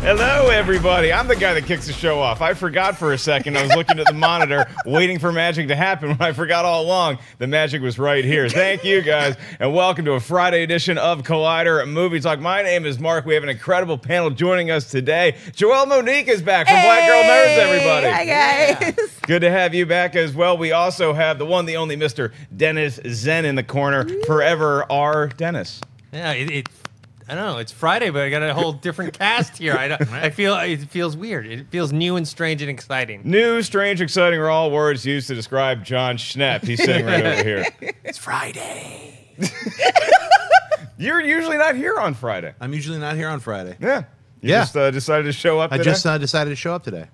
Hello, everybody. I'm the guy that kicks the show off. I forgot for a second. I was looking at the monitor, waiting for magic to happen when I forgot all along the magic was right here. Thank you, guys, and welcome to a Friday edition of Collider Movie Talk. My name is Mark. We have an incredible panel joining us today. Joelle Monique is back from Black Girl Nerds, everybody. Hi, guys. Yeah. Good to have you back as well. We also have the one, the only Mr. Dennis Zen in the corner. Forever our Dennis. Yeah, I don't know. It's Friday, but I got a whole different cast here. I feel it feels weird. It feels new and strange and exciting. New, strange, exciting are all words used to describe Jon Schnepp. He's sitting right over here. It's Friday. You're usually not here on Friday. I'm usually not here on Friday. Yeah. You just decided to show up today? I just decided to show up today.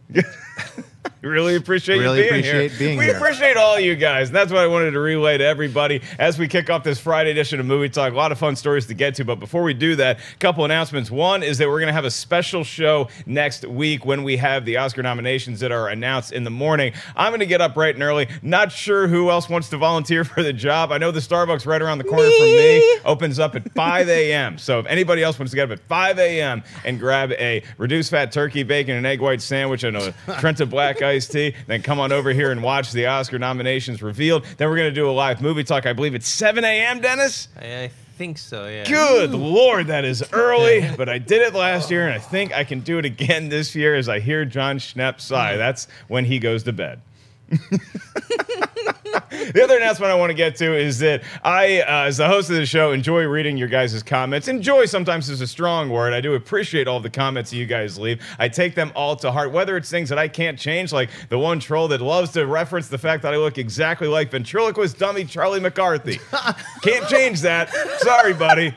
Really appreciate you being here. We appreciate all you guys. And that's what I wanted to relay to everybody as we kick off this Friday edition of Movie Talk. A lot of fun stories to get to, but before we do that, a couple announcements. One is that we're going to have a special show next week when we have the Oscar nominations that are announced in the morning. I'm going to get up bright and early. Not sure who else wants to volunteer for the job. I know the Starbucks right around the corner from me opens up at 5 a.m. So if anybody else wants to get up at 5 a.m. and grab a reduced fat turkey, bacon, and egg white sandwich and a Trenta Black iced tea, then come on over here and watch the Oscar nominations revealed. Then we're going to do a live movie talk. I believe it's 7 a.m., Dennis? I think so, yeah. Good Lord, that is early, but I did it last year, and I think I can do it again this year as I hear Jon Schnepp sigh. That's when he goes to bed. The other announcement I want to get to is that I, as the host of the show, enjoy reading your guys' comments. Enjoy sometimes is a strong word. I do appreciate all the comments that you guys leave. I take them all to heart, whether it's things that I can't change, like the one troll that loves to reference the fact that I look exactly like ventriloquist dummy Charlie McCarthy. Can't change that. Sorry, buddy.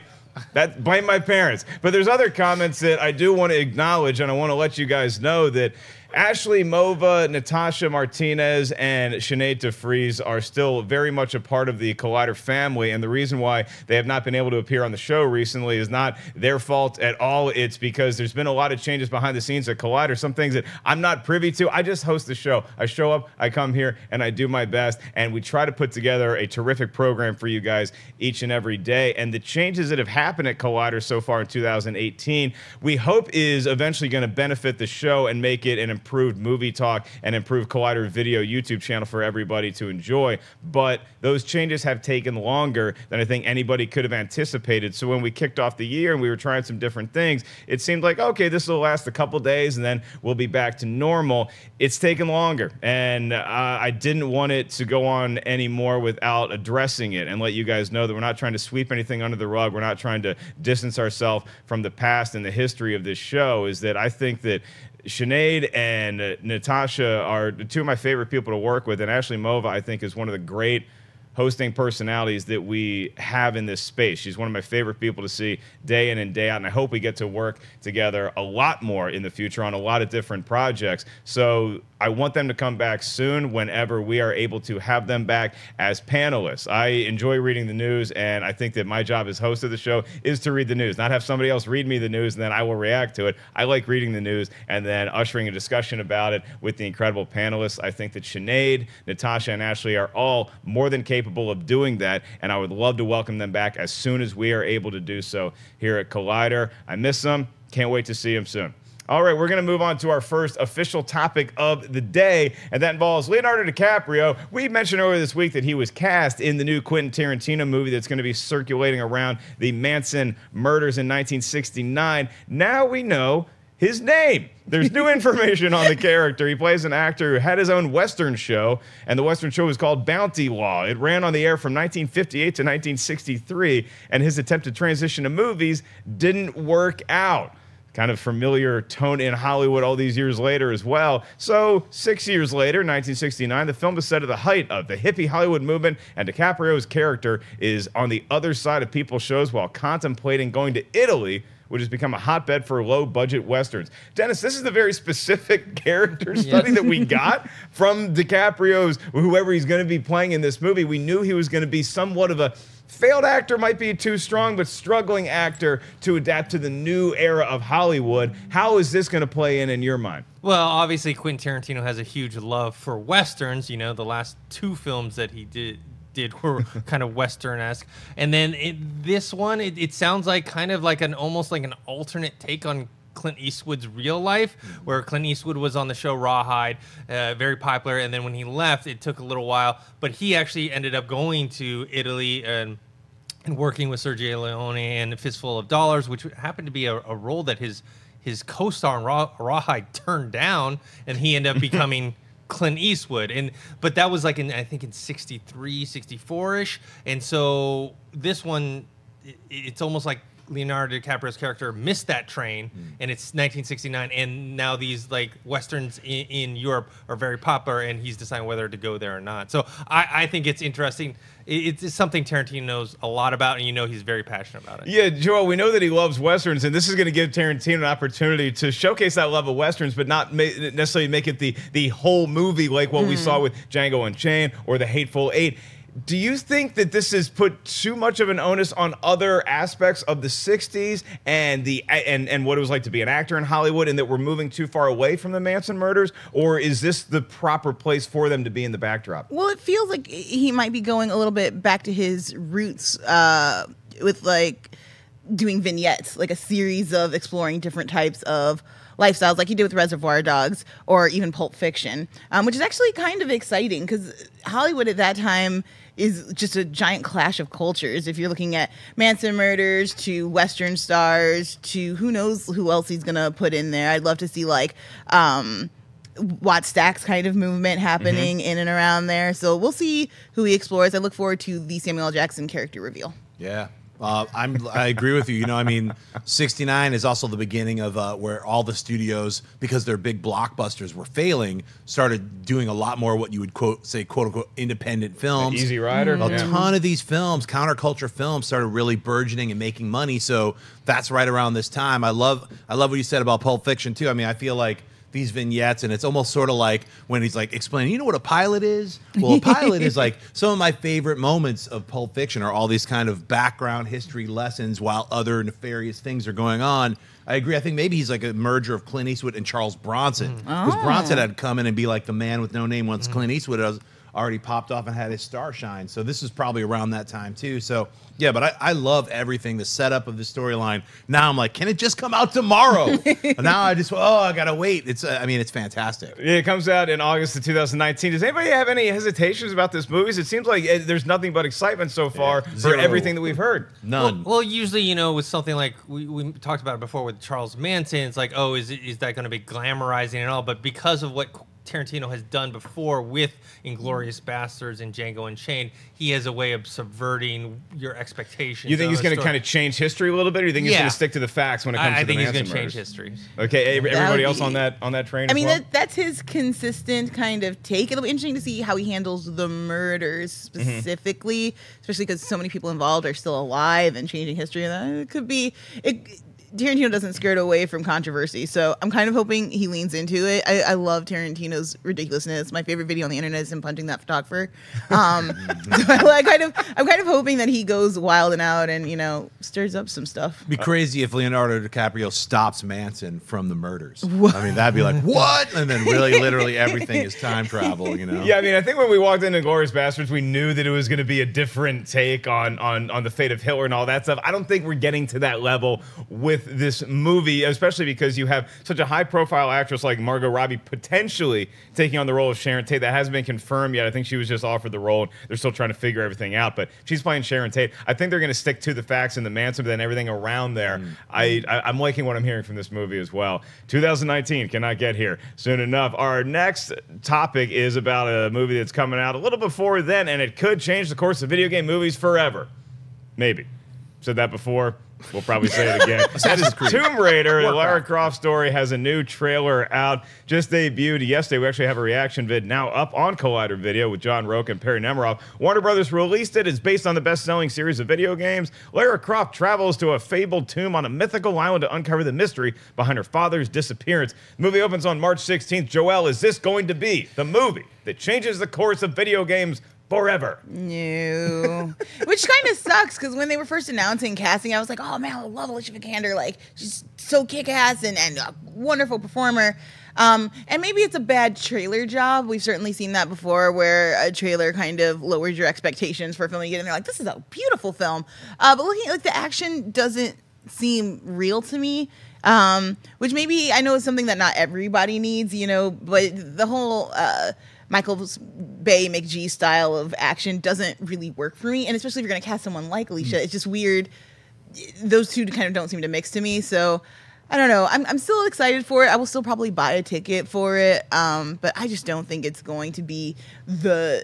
Blame my parents. But there's other comments that I do want to acknowledge, and I want to let you guys know that Ashley Mova, Natasha Martinez, and Sinead DeFries are still very much a part of the Collider family, and the reason why they have not been able to appear on the show recently is not their fault at all. It's because there's been a lot of changes behind the scenes at Collider, some things that I'm not privy to. I just host the show. I show up, I come here, and I do my best, and we try to put together a terrific program for you guys each and every day, and the changes that have happened at Collider so far in 2018, we hope is eventually going to benefit the show and make it an improved movie talk and improved Collider video YouTube channel for everybody to enjoy. But those changes have taken longer than I think anybody could have anticipated. So when we kicked off the year and we were trying some different things, it seemed like, okay, this will last a couple days and then we'll be back to normal. It's taken longer, and I didn't want it to go on anymore without addressing it and let you guys know that we're not trying to sweep anything under the rug. We're not trying to distance ourselves from the past and the history of this show. Is that I think that Sinead and Natasha are two of my favorite people to work with, and Ashley Mova, I think, is one of the great hosting personalities that we have in this space. She's one of my favorite people to see day in and day out, and I hope we get to work together a lot more in the future on a lot of different projects. So I want them to come back soon whenever we are able to have them back as panelists. I enjoy reading the news, and I think that my job as host of the show is to read the news, not have somebody else read me the news and then I will react to it. I like reading the news and then ushering a discussion about it with the incredible panelists. I think that Sinead, Natasha, and Ashley are all more than capable of doing that, and I would love to welcome them back as soon as we are able to do so here at Collider. I miss them. Can't wait to see them soon. All right, we're going to move on to our first official topic of the day, and that involves Leonardo DiCaprio. We mentioned earlier this week that he was cast in the new Quentin Tarantino movie that's going to be circulating around the Manson Murders in 1969. Now we know his name. There's new information on the character. He plays an actor who had his own Western show, and the Western show was called Bounty Law. It ran on the air from 1958 to 1963, and his attempt to transition to movies didn't work out. Kind of familiar tone in Hollywood all these years later as well. So 6 years later, 1969, the film is set at the height of the hippie Hollywood movement, and DiCaprio's character is on the other side of people's shows while contemplating going to Italy, which has become a hotbed for low-budget Westerns. Dennis, this is the very specific character study that we got from DiCaprio's, whoever he's going to be playing in this movie. We knew he was going to be somewhat of a failed actor, might be too strong, but struggling actor to adapt to the new era of Hollywood. How is this going to play in your mind? Well, obviously, Quentin Tarantino has a huge love for Westerns. You know, the last two films that he did were kind of Western-esque. And then this one, it sounds like kind of like almost like an alternate take on Clint Eastwood's real life, where Clint Eastwood was on the show Rawhide, very popular, and then when he left, it took a little while, but he actually ended up going to Italy and working with Sergio Leone and A Fistful of Dollars, which happened to be a role that his co-star in Rawhide turned down, and he ended up becoming Clint Eastwood. But that was like I think in 63, 64-ish, and so this one, it's almost like Leonardo DiCaprio's character missed that train, and it's 1969, and now these like westerns in Europe are very popular, and he's deciding whether to go there or not. So I think it's interesting. It's something Tarantino knows a lot about, and he's very passionate about it. Yeah, Joel, we know that he loves westerns, and this is going to give Tarantino an opportunity to showcase that love of westerns, but not necessarily make it the whole movie like what we saw with Django Unchained or The Hateful Eight. Do you think that this has put too much of an onus on other aspects of the 60s and what it was like to be an actor in Hollywood, and that we're moving too far away from the Manson murders? Or is this the proper place for them to be in the backdrop? Well, it feels like he might be going a little bit back to his roots with like doing vignettes, like a series of exploring different types of lifestyles, like he did with Reservoir Dogs or even Pulp Fiction, which is actually kind of exciting because Hollywood at that time is just a giant clash of cultures. If you're looking at Manson Murders to Western stars to who knows who else he's gonna put in there. I'd love to see like Watt Stax kind of movement happening in and around there. So we'll see who he explores. I look forward to the Samuel L. Jackson character reveal. Yeah. I agree with you. I mean, 69 is also the beginning of where all the studios, because their big blockbusters were failing, started doing a lot more what you would quote unquote independent films. Easy Rider. A ton of these films, counterculture films, started really burgeoning and making money. So that's right around this time. I love what you said about Pulp Fiction too. I mean, I feel like these vignettes, and it's almost sort of like when he's like explaining, you know what a pilot is? Well, a pilot is like, some of my favorite moments of Pulp Fiction are all these kind of background history lessons while other nefarious things are going on. I agree. I think maybe he's like a merger of Clint Eastwood and Charles Bronson, because Bronson had come in and be like the man with no name once Clint Eastwood has already popped off and had his star shine. So this is probably around that time too. So yeah, but I love everything, the setup of the storyline. Now I'm like, can it just come out tomorrow? Now I just, I gotta wait. It's, I mean, it's fantastic. Yeah, it comes out in August of 2019. Does anybody have any hesitations about this movie? It seems like there's nothing but excitement so far for everything that we've heard. None. Well, usually, with something like we talked about it before with Charles Manson, it's like, oh, is that going to be glamorizing and all? But because of what Tarantino has done before with Inglourious Bastards and Django Unchained, he has a way of subverting your expectations. You think he's going to kind of change history a little bit, or you think he's going to stick to the facts when it comes to the Manson I think he's going to change murders? history. Okay, everybody else on that train? I mean, as well? that's his consistent kind of take. It'll be interesting to see how he handles the murders specifically, especially because so many people involved are still alive and changing history. And it could be. Tarantino doesn't skirt away from controversy, so I'm kind of hoping he leans into it. I love Tarantino's ridiculousness. My favorite video on the internet is him punching that photographer. So I'm kind of hoping that he goes wild and out and stirs up some stuff. It'd be crazy if Leonardo DiCaprio stops Manson from the murders. What? I mean, that'd be like, what? And then really, literally everything is time travel. Yeah, I mean, I think when we walked into Inglourious Bastards, we knew that it was going to be a different take on the fate of Hitler and all that stuff. I don't think we're getting to that level with this movie, especially because you have such a high-profile actress like Margot Robbie potentially taking on the role of Sharon Tate. That hasn't been confirmed yet. I think she was just offered the role, and they're still trying to figure everything out. But she's playing Sharon Tate. I think they're going to stick to the facts and the Manson, but then everything around there. I'm liking what I'm hearing from this movie as well. 2019 cannot get here soon enough. Our next topic is about a movie that's coming out a little before then, and it could change the course of video game movies forever. Maybe. Said that before. We'll probably say it again. That is Tomb Raider. The Lara Croft story has a new trailer out. Just debuted yesterday. We actually have a reaction vid now up on Collider Video with John Roque and Perry Nemiroff. Warner Brothers released it. It's based on the best-selling series of video games. Lara Croft travels to a fabled tomb on a mythical island to uncover the mystery behind her father's disappearance. The movie opens on March 16th. Joelle, is this going to be the movie that changes the course of video games forever? No. Which kind of sucks, because when they were first announcing casting, I was like, oh man, I love Alicia Vikander. Like, she's so kick-ass and a wonderful performer. And maybe it's a bad trailer job. We've certainly seen that before, where a trailer kind of lowers your expectations for a film. You get in there like, this is a beautiful film. But looking at the action doesn't seem real to me. which maybe I know is something that not everybody needs, you know, but the whole Michael Bay McG style of action doesn't really work for me, and especially if you're going to cast someone like Alicia, it's just weird. Those two kind of don't seem to mix to me, so I don't know. I'm still excited for it. I will still probably buy a ticket for it, but I just don't think it's going to be the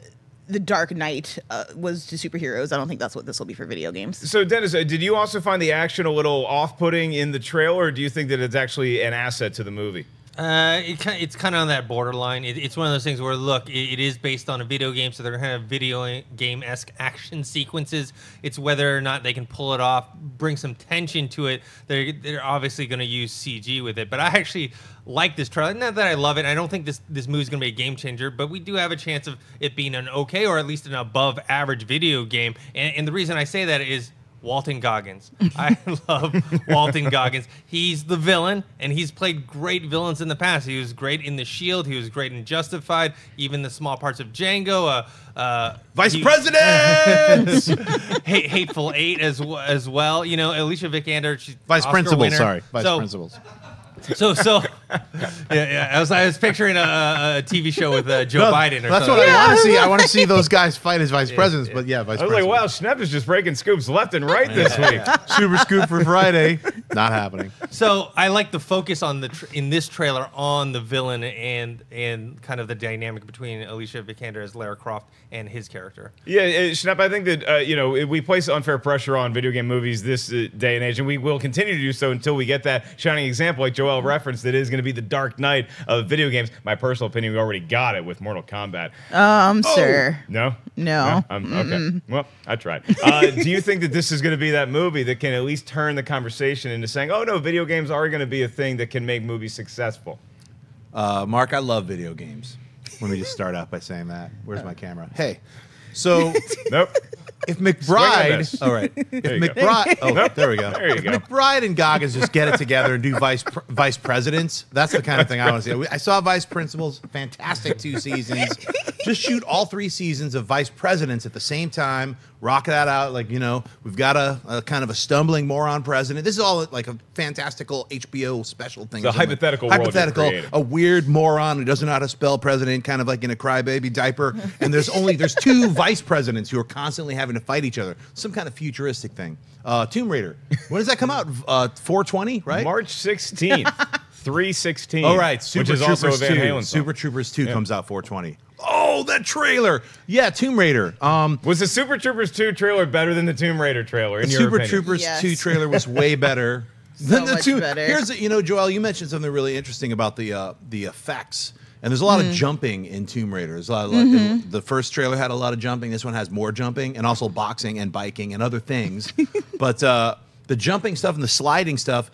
Dark Knight was to superheroes. I don't think that's what this will be for video games. So, Dennis, did you also find the action a little off-putting in the trailer, or do you think that it's actually an asset to the movie? It's kind of on that borderline. It's one of those things where, look, it is based on a video game, so they're going to have video game-esque action sequences. It's whether or not they can pull it off, bring some tension to it. They're obviously going to use CG with it. But I actually like this trailer. Not that I love it. I don't think this movie is going to be a game changer, but we do have a chance of it being an okay or at least an above-average video game. And the reason I say that is Walton Goggins. I love Walton Goggins. He's the villain, and he's played great villains in the past. He was great in The Shield. He was great in Justified. Even the small parts of Django. Vice President! Hateful Eight as well. You know, Alicia Vikander. She's Vice Oscar Principals. winner. Sorry, Vice Principals. So yeah. I was picturing a TV show with Joe Biden or that's something. what I want to see. I want to see those guys fight as vice presidents. But yeah, vice I was presidents. like, wow, Schnepp is just breaking scoops left and right this week. Super scoop for Friday. Not happening. So I like the focus on in this trailer on the villain and kind of the dynamic between Alicia Vikander as Lara Croft and his character. Yeah, Schnepp, I think that, we place unfair pressure on video game movies this day and age, and we will continue to do so until we get that shining example, like Joelle referenced, that is going to be the Dark Knight of video games. My personal opinion, we already got it with Mortal Kombat. Sir. No? No. Okay. Well, I tried. Do you think that this is going to be that movie that can at least turn the conversation into saying, oh, no, video games are going to be a thing that can make movies successful? Mark, I love video games. Let me just start out by saying that. Where's my camera? Hey. So Nope. if Swing and McBride, miss. all right. If There you go. McBride, oh, there we go. There you If go. McBride and Goggins just get it together and do vice presidents, that's the kind of thing I want to see. I saw Vice Principals, fantastic 2 seasons. Just shoot all 3 seasons of vice presidents at the same time. Rock that out, like, you know, we've got a kind of a stumbling moron president. This is all like a fantastical HBO special thing. It's a hypothetical world you're creating. A weird moron who doesn't know how to spell president, kind of like in a crybaby diaper. And there's 2 vice presidents who are constantly having to fight each other. Some kind of futuristic thing. Tomb Raider. When does that come out? 4/20, right? March 16th. 3/16. Oh, right. Which is also a Van Halen song. Super Troopers 2 comes out 4/20. Oh, that trailer. Yeah, Tomb Raider. Was the Super Troopers 2 trailer better than the Tomb Raider trailer, in The your Super opinion? Troopers Yes. 2 trailer was way better. So much better. Here's Joelle, you mentioned something really interesting about the effects. And there's a lot of jumping in Tomb Raider. There's a lot of, the first trailer had a lot of jumping. This one has more jumping and also boxing and biking and other things. But the jumping stuff and the sliding stuff,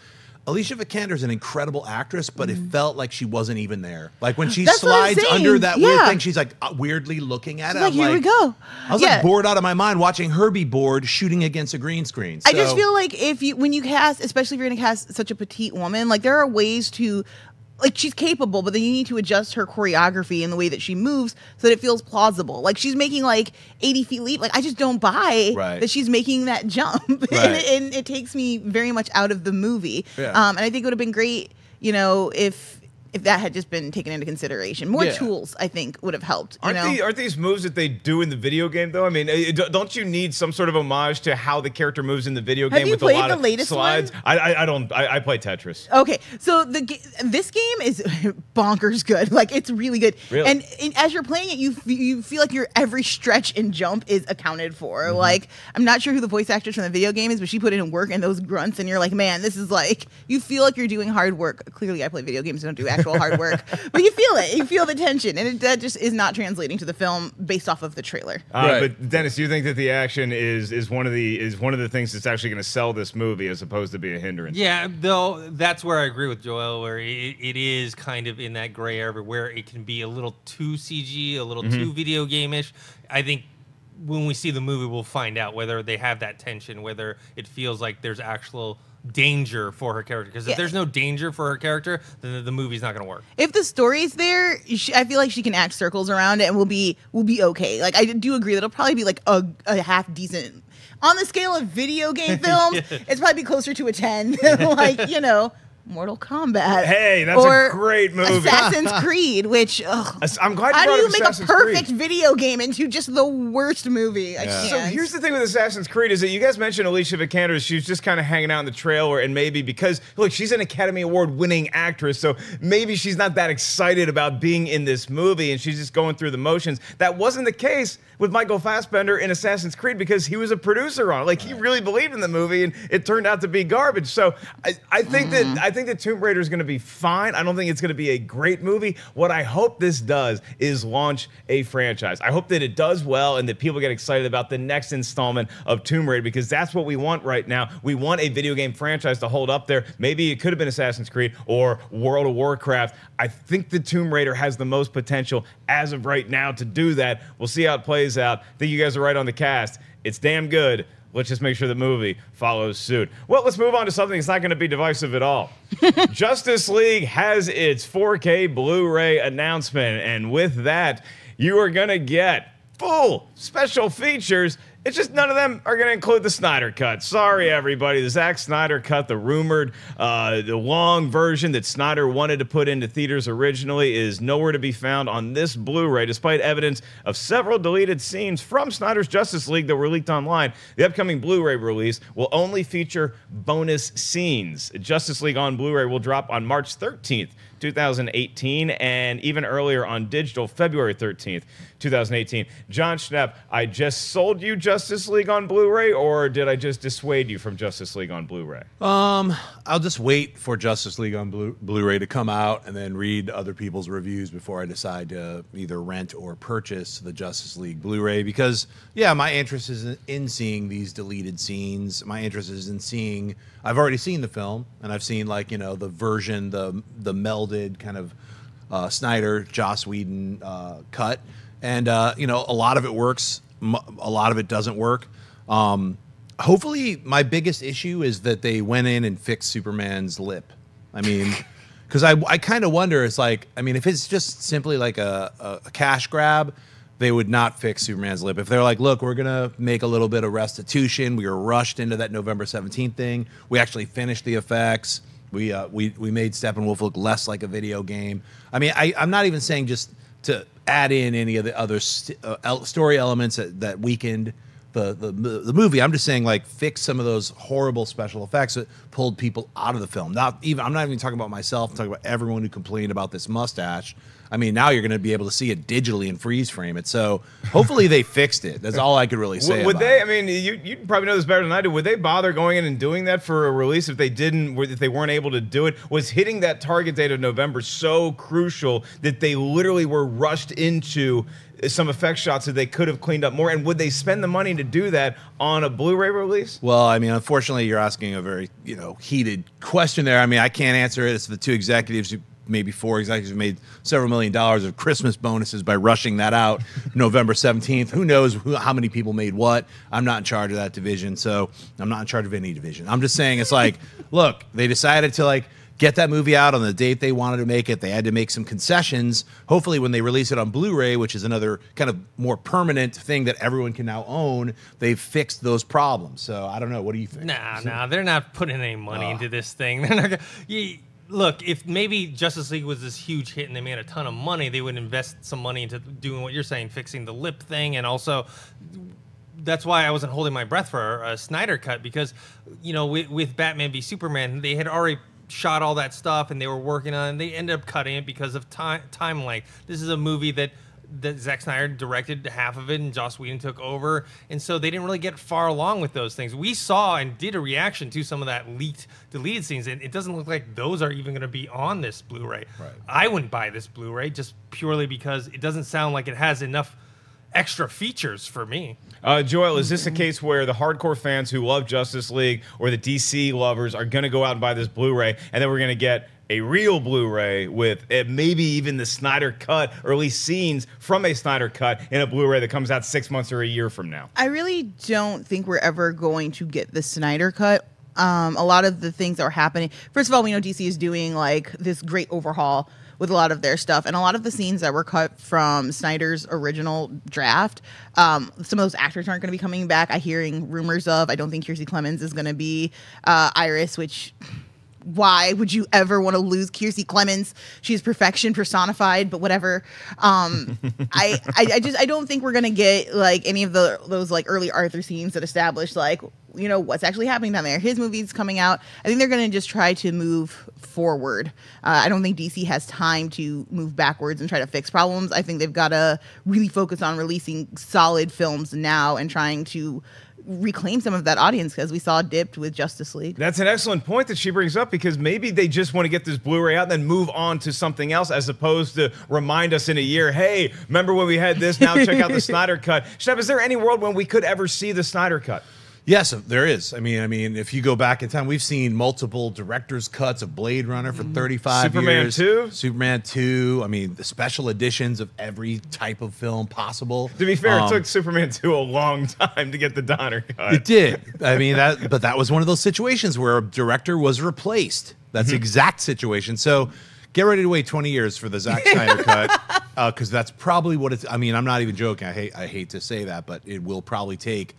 Alicia Vikander is an incredible actress, but it felt like she wasn't even there. Like when she That's what I'm slides saying. under that weird Yeah. thing, she's like weirdly looking at it. Like, I'm here we go. I was like bored out of my mind watching her be bored shooting against a green screen. I just So- feel like when you cast, especially if you're going to cast such a petite woman, like there are ways to, like she's capable, but then you need to adjust her choreography and the way that she moves so that it feels plausible. Like she's making like 80 feet leap. Like I just don't buy Right. that she's making that jump. Right. and it takes me very much out of the movie. Yeah. And I think it would have been great, if that had just been taken into consideration. More Yeah. tools, I think, would have helped. You know? Aren't these moves that they do in the video game, though? I mean, don't you need some sort of homage to how the character moves in the video Have game you with a played lot the of latest slides? one? I don't. I play Tetris. Okay, so this game is bonkers good. Like it's really good. Really? And as you're playing it, you feel like your every stretch and jump is accounted for. Like I'm not sure who the voice actress from the video game is, but she put in work and those grunts, and you're like, man, this is like you feel like you're doing hard work. Clearly, I play video games, don't do actual hard work, but you feel it. You feel the tension, and that just is not translating to the film based off of the trailer. Right. But Dennis, do you think that the action is one of the things that's actually going to sell this movie as opposed to be a hindrance? Yeah, though that's where I agree with Joelle, where it is kind of in that gray area where it can be a little too CG, a little too video game-ish. I think when we see the movie, we'll find out whether they have that tension, whether it feels like there's actual danger for her character. Because if there's no danger for her character, then the movie's not going to work. If the story's there, I feel like she can act circles around it and we'll be okay. Like I do agree that it'll probably be like a half decent on the scale of video game films. It's probably be closer to a 10. Like Mortal Kombat. Hey, that's or a great movie. Assassin's Creed, which I'm glad you how do brought you up make Assassin's a perfect Creed. video game into just the worst movie? I can't. So here's the thing with Assassin's Creed is that you guys mentioned Alicia Vikander. She was just kind of hanging out in the trailer, and maybe because, look, she's an Academy Award winning actress, so maybe she's not that excited about being in this movie, and she's just going through the motions. That wasn't the case with Michael Fassbender in Assassin's Creed because he was a producer on it. Like, he really believed in the movie, and it turned out to be garbage. So I think that Tomb Raider is going to be fine. I don't think it's going to be a great movie. What I hope this does is launch a franchise. I hope that it does well and that people get excited about the next installment of Tomb Raider, because that's what we want right now. We want a video game franchise to hold up there. Maybe it could have been Assassin's Creed or World of Warcraft. I think the Tomb Raider has the most potential as of right now to do that. We'll see how it plays out. I think you guys are right on the cast. It's damn good. Let's just make sure the movie follows suit. Well, let's move on to something that's not going to be divisive at all. Justice League has its 4K Blu-ray announcement, and with that, you are going to get full special features. It's just none of them are going to include the Snyder Cut. Sorry, everybody. The Zack Snyder Cut, the rumored, the long version that Snyder wanted to put into theaters originally, is nowhere to be found on this Blu-ray, despite evidence of several deleted scenes from Snyder's Justice League that were leaked online. The upcoming Blu-ray release will only feature bonus scenes. Justice League on Blu-ray will drop on March 13th, 2018, and even earlier on digital, February 13th, 2018. Jon Schnepp, I just sold you Justice League on Blu-ray, or did I just dissuade you from Justice League on Blu-ray? I'll just wait for Justice League on Blu-ray to come out and then read other people's reviews before I decide to either rent or purchase the Justice League Blu-ray, because, yeah, my interest is in seeing these deleted scenes. My interest is in seeing, I've already seen the film, and I've seen, like, you know, the version, the melded kind of Snyder, Joss Whedon cut. And, you know, a lot of it works. A lot of it doesn't work. Hopefully, my biggest issue is that they went in and fixed Superman's lip. I mean, because I kind of wonder, it's like, I mean, if it's just simply like a cash grab, they would not fix Superman's lip. If they're like, look, we're going to make a little bit of restitution. We were rushed into that November 17th thing. We actually finished the effects. We made Steppenwolf look less like a video game. I mean, I'm not even saying just to add in any of the other story elements that weakened the movie. I'm just saying, like, fix some of those horrible special effects that pulled people out of the film. I'm not even talking about myself. I'm talking about everyone who complained about this mustache. I mean, now you're going to be able to see it digitally and freeze frame it. So hopefully they fixed it. That's all I could really say. Would they? I mean, you probably know this better than I do. Would they bother going in and doing that for a release if they didn't? If they weren't able to do it? Was hitting that target date of November so crucial that they literally were rushed into some effect shots that they could have cleaned up more? And would they spend the money to do that on a Blu-ray release? Well, I mean, unfortunately, you're asking a very, you know, heated question there. I mean, I can't answer it. It's the two executives who, maybe four executives, who made several $1 million of Christmas bonuses by rushing that out November 17th. Who knows how many people made what? I'm not in charge of that division, so I'm not in charge of any division. I'm just saying, it's like, look, they decided to, like, get that movie out on the date they wanted to make it. They had to make some concessions. Hopefully, when they release it on Blu-ray, which is another kind of more permanent thing that everyone can now own, they've fixed those problems. So I don't know. What do you think? Nah, they're not putting any money into this thing. They're not gonna, look, if maybe Justice League was this huge hit and they made a ton of money, they would invest some money into doing what you're saying, fixing the lip thing, and also. That's why I wasn't holding my breath for a Snyder cut, because, you know, with Batman v Superman, they had already shot all that stuff and they were working on it, and they ended up cutting it because of time length. This is a movie that Zack Snyder directed half of it and Joss Whedon took over, and so they didn't really get far along with those things. We saw and did a reaction to some of that leaked deleted scenes, and it doesn't look like those are even going to be on this Blu-ray. Right. I wouldn't buy this Blu-ray just purely because it doesn't sound like it has enough extra features for me. Joelle, is this a case where the hardcore fans who love Justice League or the DC lovers are going to go out and buy this Blu-ray, and then we're going to get a real Blu-ray with maybe even the Snyder Cut, or at least scenes from a Snyder Cut in a Blu-ray that comes out 6 months or a year from now? I really don't think we're ever going to get the Snyder Cut. A lot of the things that are happening. First of all, we know DC is doing like this great overhaul with a lot of their stuff, and a lot of the scenes that were cut from Snyder's original draft, some of those actors aren't going to be coming back. I'm hearing rumors of, I don't think Kiersey Clemons is going to be Iris, which why would you ever want to lose Kiersey Clemens? She's perfection personified, but whatever. I don't think we're gonna get like any of those like early Arthur scenes that establish like, you know, what's actually happening down there. His movie's coming out. I think they're gonna just try to move forward. I don't think DC has time to move backwards and try to fix problems. I think they've got to really focus on releasing solid films now and trying to reclaim some of that audience, because we saw dipped with Justice League. That's an excellent point that she brings up, because maybe they just want to get this Blu-ray out and then move on to something else, as opposed to remind us in a year, hey, remember when we had this? Now check out the Snyder Cut. Schnepp, is there any world when we could ever see the Snyder Cut? Yes, there is. I mean, if you go back in time, we've seen multiple director's cuts of Blade Runner for 35 years. Superman 2. I mean, the special editions of every type of film possible. To be fair, it took Superman 2 a long time to get the Donner cut. It did. I mean, but that was one of those situations where a director was replaced. That's the exact situation. So get ready to wait 20 years for the Zack Snyder cut, because that's probably what it's. I mean, I'm not even joking. I hate to say that, but it will probably take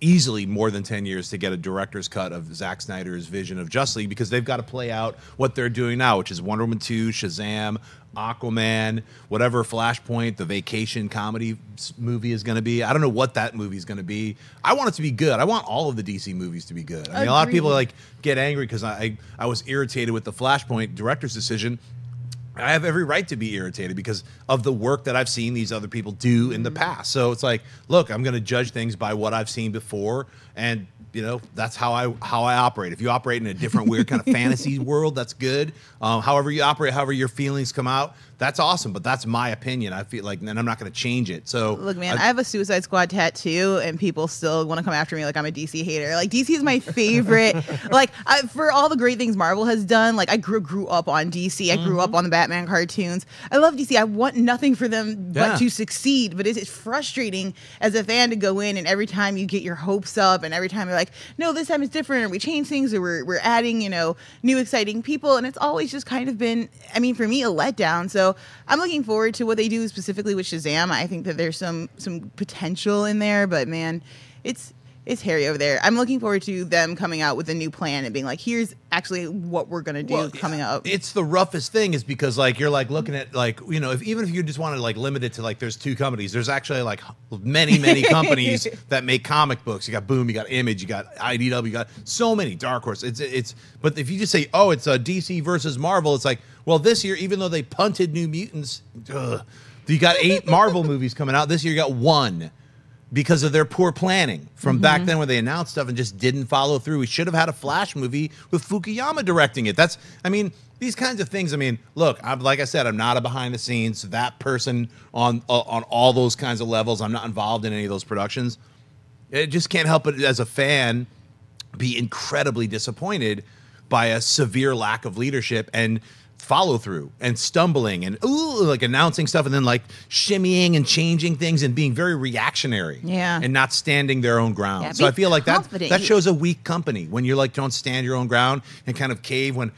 easily more than 10 years to get a director's cut of Zack Snyder's vision of Justice League, because they've got to play out what they're doing now, which is Wonder Woman 2, Shazam, Aquaman, whatever Flashpoint, the vacation comedy movie is going to be. I don't know what that movie is going to be. I want it to be good. I want all of the DC movies to be good. I mean, a lot of people like get angry because I was irritated with the Flashpoint director's decision. I have every right to be irritated because of the work that I've seen these other people do in the past. So it's like, look, I'm going to judge things by what I've seen before, and you know, that's how I operate. If you operate in a different weird kind of fantasy world, that's good. However you operate, however your feelings come out, that's awesome. But that's my opinion. I feel like, and I'm not going to change it. So look, man, I have a Suicide Squad tattoo, and people still want to come after me like I'm a DC hater. Like, DC is my favorite. Like, for all the great things Marvel has done, like I grew up on DC. I grew up on the Batman cartoons. I love DC. I want nothing for them but to succeed. But it's frustrating as a fan to go in, and every time you get your hopes up, and every time you're like, no, this time it's different, or we change things, or we're adding, you know, new exciting people, and it's always just kind of been, I mean, for me, a letdown. So I'm looking forward to what they do specifically with Shazam. I think that there's some potential in there, but man, it's hairy over there. I'm looking forward to them coming out with a new plan and being like, here's actually what we're gonna do coming up. It's the roughest thing, is because like you're like looking at, like, you know, even if you just want to like limit it to like there's two companies, there's actually like many companies that make comic books. You got Boom, you got Image, you got IDW, you got so many, Dark Horse. It's but if you just say, oh, it's a DC versus Marvel, it's like, well, this year, even though they punted New Mutants, you got 8 Marvel movies coming out. This year you got 1. Because of their poor planning from back then, when they announced stuff and just didn't follow through. We should have had a Flash movie with Fukuyama directing it. I mean, these kinds of things. I mean, look, like I said, I'm not a behind the scenes that person on all those kinds of levels. I'm not involved in any of those productions. It just can't help but, as a fan, be incredibly disappointed by a severe lack of leadership and follow through, and stumbling, and like announcing stuff and then like shimmying and changing things and being very reactionary, and not standing their own ground. Yeah, so I feel like that shows a weak company when you're like, don't stand your own ground and kind of cave when,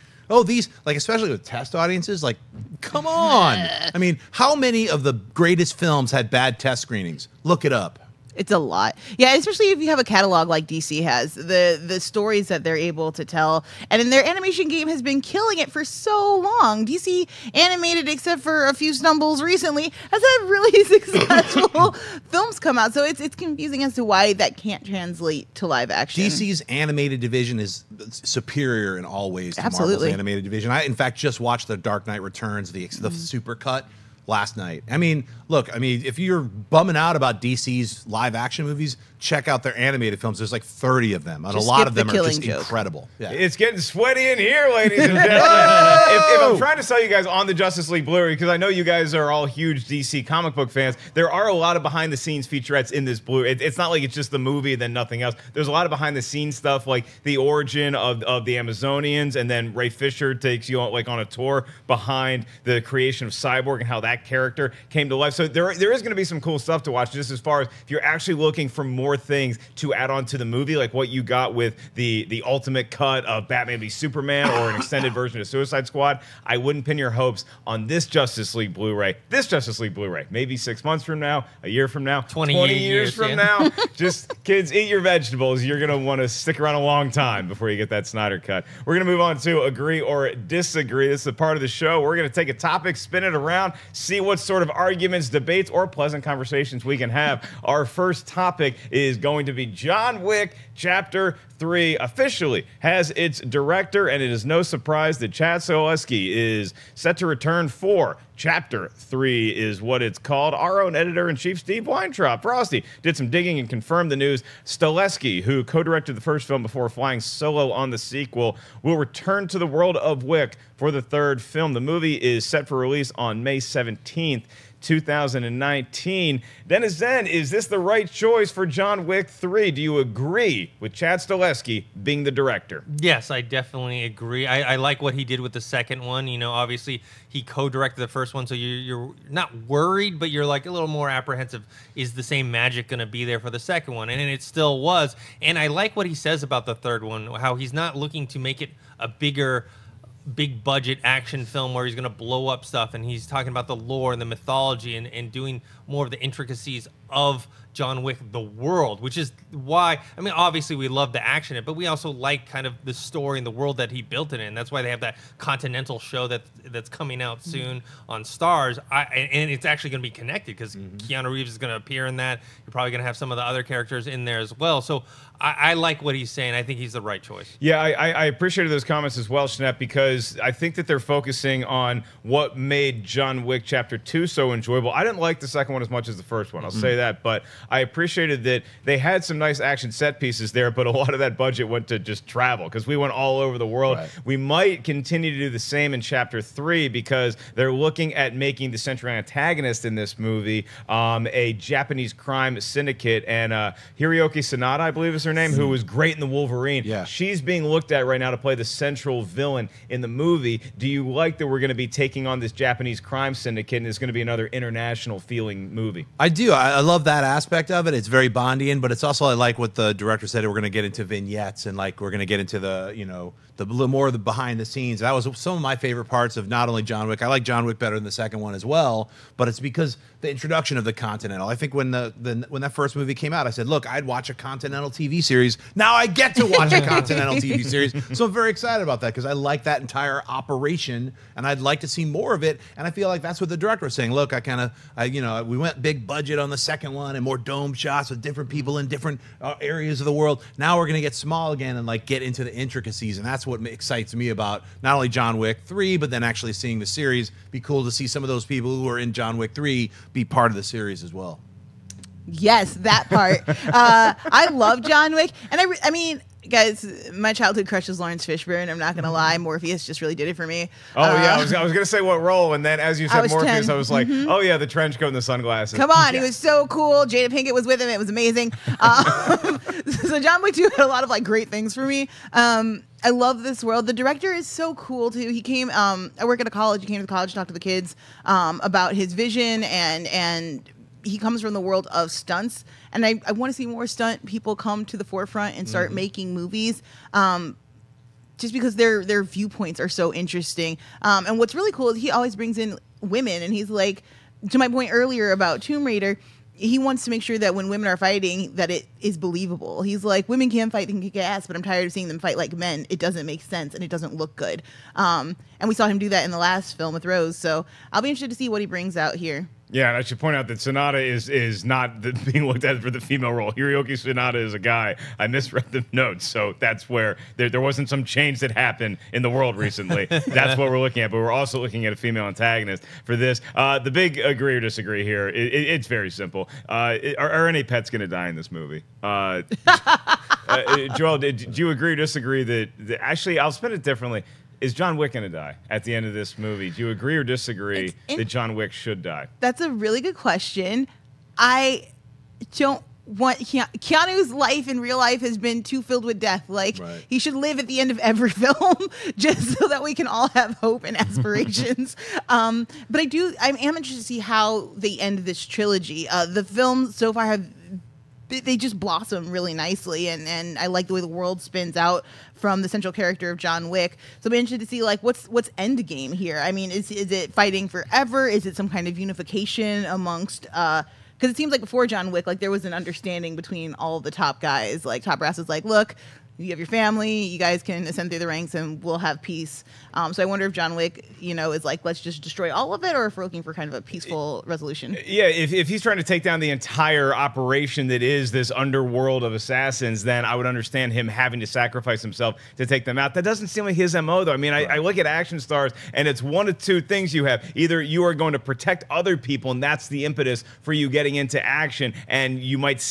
these, like, especially with test audiences, like, come on. I mean, how many of the greatest films had bad test screenings? Look it up. It's a lot. Yeah, especially if you have a catalog like DC has. The stories that they're able to tell. And in their animation game has been killing it for so long. DC animated, except for a few stumbles recently, has had really successful films come out. So it's confusing as to why that can't translate to live action. DC's animated division is superior in all ways to Marvel's animated division. I, in fact, just watched The Dark Knight Returns, the super cut last night. I mean, look, if you're bumming out about DC's live action movies, check out their animated films. There's like 30 of them, and just a lot of them are just joke. incredible. Yeah. It's getting sweaty in here, ladies and gentlemen. if I'm trying to sell you guys on the Justice League Blu-ray, because I know you guys are all huge DC comic book fans, there are a lot of behind-the-scenes featurettes in this Blu-ray. It's not like it's just the movie and then nothing else. There's a lot of behind-the-scenes stuff, like the origin of the Amazonians, and then Ray Fisher takes you on a tour behind the creation of Cyborg and how that character came to life. So there is going to be some cool stuff to watch, just as far as if you're actually looking for more more things to add on to the movie, like what you got with the ultimate cut of Batman v Superman or an extended version of Suicide Squad, I wouldn't pin your hopes on this Justice League Blu-ray. This Justice League Blu-ray, maybe 6 months from now, a year from now, 20 years from now. Just, kids, eat your vegetables. You're going to want to stick around a long time before you get that Snyder cut. We're going to move on to agree or disagree. This is a part of the show. We're going to take a topic, spin it around, see what sort of arguments, debates, or pleasant conversations we can have. Our first topic is going to be John Wick Chapter 3 officially has its director, and it is no surprise that Chad Stahelski is set to return for Chapter 3 is what it's called. Our own editor-in-chief, Steve Weintraub, Frosty, did some digging and confirmed the news. Stahelski, who co-directed the first film before flying solo on the sequel, will return to the world of Wick for the third film. The movie is set for release on May 17th. 2019. Dennis Zen, is this the right choice for John Wick 3? Do you agree with Chad Stahelski being the director? Yes, I definitely agree. I like what he did with the second one. You know, obviously he co-directed the first one, so you're not worried, but you're like a little more apprehensive. Is the same magic going to be there for the second one? And it still was. And I like what he says about the third one, how he's not looking to make it a big budget action film where he's going to blow up stuff, and he's talking about the lore and the mythology and doing more of the intricacies of John Wick, the world, which is why, I mean, obviously we love the action in it, but we also like kind of the story and the world that he built it in. That's why they have that Continental show that's coming out soon on Stars. And it's actually going to be connected because Keanu Reeves is going to appear in that. You're probably going to have some of the other characters in there as well. So I like what he's saying. I think he's the right choice. Yeah, I appreciated those comments as well, Schnepp, because I think that they're focusing on what made John Wick Chapter 2 so enjoyable. I didn't like the second one as much as the first one, I'll say that, but I appreciated that they had some nice action set pieces there, but a lot of that budget went to just travel because we went all over the world. Right. We might continue to do the same in Chapter 3 because they're looking at making the central antagonist in this movie a Japanese crime syndicate, and Hiroyuki Sanada, I believe is her name, who was great in the Wolverine. Yeah. She's being looked at right now to play the central villain in the movie. Do you like that we're going to be taking on this Japanese crime syndicate and it's going to be another international feeling movie? I do. I love that aspect of it. It's very Bondian, but it's also, I like what the director said, we're going to get into vignettes and like we're going to get into the, you know, the little more of the behind the scenes. That was some of my favorite parts of not only John Wick. I like John Wick better than the second one as well, but it's because the introduction of the Continental. I think when when that first movie came out, I said, look, I'd watch a Continental TV series. Now I get to watch a Continental TV series. So I'm very excited about that because I like that entire operation and I'd like to see more of it. And I feel like that's what the director was saying. Look, we went big budget on the second one and more dome shots with different people in different areas of the world. Now we're going to get small again and like get into the intricacies. And that's what excites me about not only John Wick 3, but then actually seeing the series. Be cool to see some of those people who are in John Wick 3 be part of the series as well. Yes, that part. I love John Wick. And I mean, guys, my childhood crush is Lawrence Fishburne. I'm not going to lie. Morpheus just really did it for me. Oh, yeah. I was going to say what role. And then as you said Morpheus, 10. I was like, oh, yeah, the trench coat and the sunglasses. Come on. Yeah. He was so cool. Jada Pinkett was with him. It was amazing. So John Wick 2 had a lot of like great things for me. I love this world. The director is so cool too. He came, I work at a college. He came to the college to talk to the kids about his vision and he comes from the world of stunts, and I want to see more stunt people come to the forefront and start making movies, just because their viewpoints are so interesting. And what's really cool is he always brings in women, and he's like, to my point earlier about Tomb Raider, he wants to make sure that when women are fighting, that it is believable. He's like, women can fight and kick ass, but I'm tired of seeing them fight like men. It doesn't make sense, and it doesn't look good. And we saw him do that in the last film with Rose, so I'll be interested to see what he brings out here. Yeah, and I should point out that Sanada is not being looked at for the female role. Hiroyuki Sanada is a guy. I misread the notes, so that's where there wasn't some change that happened in the world recently. That's what we're looking at, but we're also looking at a female antagonist for this. The big agree or disagree here, it's very simple. Are any pets going to die in this movie? Joelle, did you agree or disagree that actually, I'll spin it differently. Is John Wick going to die at the end of this movie? Do you agree or disagree that John Wick should die? That's a really good question. I don't want Keanu's life in real life has been too filled with death. Like, he should live at the end of every film just so that we can all have hope and aspirations. But I am interested to see how they end this trilogy. The films so far have they just blossom really nicely, and I like the way the world spins out from the central character of John Wick. So I'm interested to see like what's end game here. I mean, is it fighting forever? Is it some kind of unification amongst? Because it seems like before John Wick, like there was an understanding between all the top guys. Like top brass is like, look, you have your family, you guys can ascend through the ranks, and we'll have peace. So I wonder if John Wick, is like, let's just destroy all of it, or if we're looking for kind of a peaceful resolution. Yeah, if he's trying to take down the entire operation that is this underworld of assassins, then I would understand him having to sacrifice himself to take them out. That doesn't seem like his MO, though. I mean, I look at action stars, and it's one of two things you have. Either you are going to protect other people, and that's the impetus for you getting into action, and you might